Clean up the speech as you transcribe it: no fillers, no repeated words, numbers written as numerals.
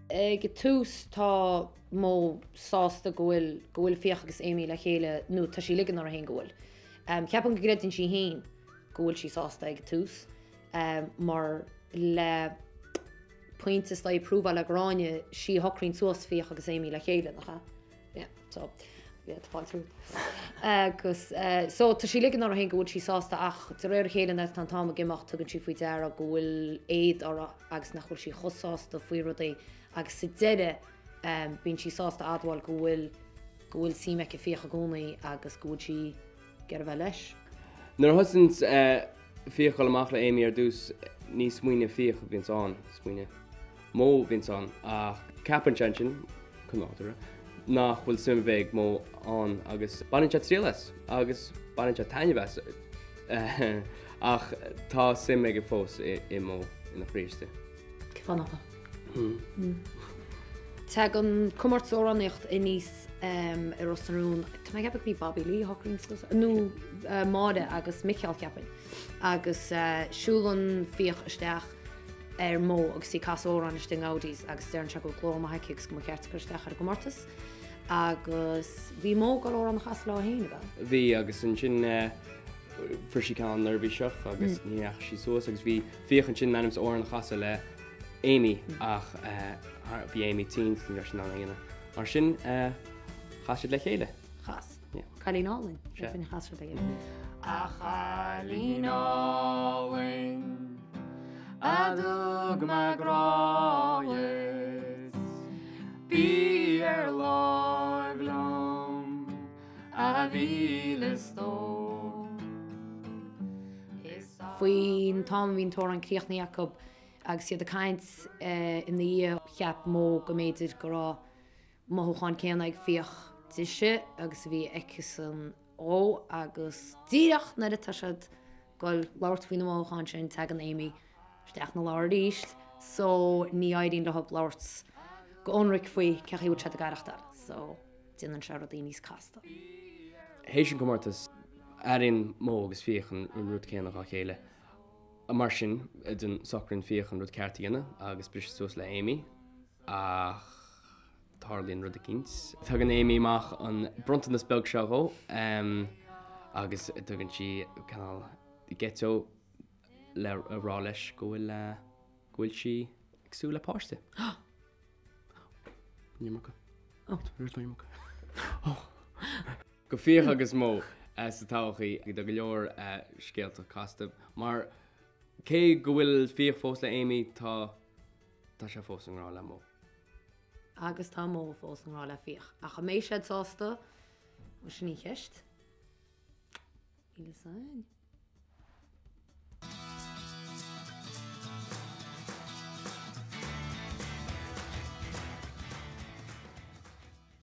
Go tús tá mó sásta gohfuil Fiach agus Amy le chéile nó tá sí ligean ar a haon gohfuil. Ceapan go greitin sí hain gohfuil sí sásta ag tús, mar le pointe sta i prúva le gráine sí hochrín suas Fiach agus Amy le chéile nach. Yeah, so to fall through. So tá sí ligean ar a haon gohfuil sí sásta ach de réir chéile net an táma gimacht tugann sí faoi deara a gohfuil éiad agus nach bhfuil sí chosásta faoi rudaí agus sa deire bíonn sí sásta adháil gohfuil símeice Fiach a gcónaí agus gohfuil sí gar bheith leis. Nuair thusint Fiach amach le Amy ar dús níos smuoine Fiach bhíonn an smuoine mó bhíonn an a capan sin chun láthair nach bhfuil Marie Bheag mó an agus baintead tríalas agus baintead tainebheas ach tá sim ag fós I mó ina phríste. Cefannacha. Tá an cummart óraníocht in níos ar Rostarún, tá mé ceapach bhí Bobby Lee hochrín nó máide agus Michael ceapan agus siúlan Fiach isteach ar mó agus í cas órán is den Audis agus dearn se go glóm a haicegus go ceart isteach ar gomartas agus bhí mó go órán chas lá haine bheith. Bhí agus an sin frisí can nervhí seach agus níach sí suas agus bhí Fiach an sin nanims órán chasa le Amy ach bhí Amy tí leis ná aine. Mar sin chaisiid le chéile. Chas. Chalínálainn. Fin chaisiid le chéile. A chalínálainn a dúg me gráis bí láimhlum a bhílas tó. Faoin tám hín tóir an críochnaí Jacob agus siad a caint in the cheap mó go méidir go rá mothúcháin céanna ag Fiach diise agus bhí icisan ó agus díreach na tá siad goil láirt faoin mócháin sin tag an Amy steach na láir ríist, so ní aidín le thug láirt go onric faoi cechaí bhúd se a carachtair, so duan se rud níos casta. Hééis sin cumartas aon mó agus Fiach an rud céannach a chéile. A mar sin den socrinn Fiach an rud ceartaíanana agus bris suas le Amy ach tharlíonn rud a cinnt. Tá an Amy amach an brontan na spelg seó agus tugann si canál I ghetto le rá leis gohfuil si agsú le páiste. Go Fiach agus mó sa táchaí ag do go leor scéalta casta, mar cé go bhfuil Fiach fós le Amy tá sé fós an rá le mó. Agus tá mó fós an rá le Fiach. A cha mééis séad sásta mu sin ní cheist. Ile sain.